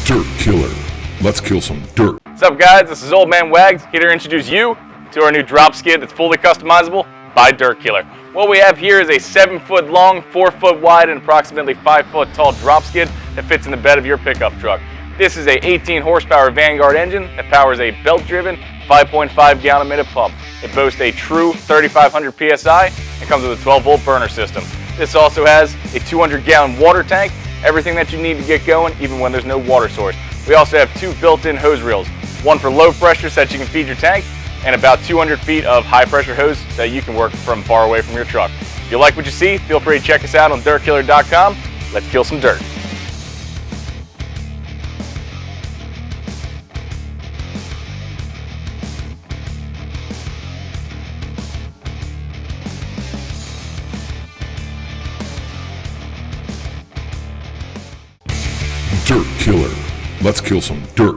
Dirt Killer. Let's kill some dirt. What's up, guys? This is Old Man Wags here to introduce you to our new drop skid that's fully customizable by Dirt Killer. What we have here is a 7-foot long, 4-foot wide, and approximately 5-foot tall drop skid that fits in the bed of your pickup truck. This is a 18 horsepower Vanguard engine that powers a belt-driven 5.5 gallon minute pump. It boasts a true 3,500 PSI and comes with a 12-volt burner system. This also has a 200-gallon water tank, everything that you need to get going even when there's no water source. We also have 2 built-in hose reels, one for low pressure so that you can feed your tank, and about 200 feet of high pressure hose so that you can work from far away from your truck. If you like what you see, feel free to check us out on dirtkiller.com. Let's kill some dirt. Dirt Killer. Let's kill some dirt.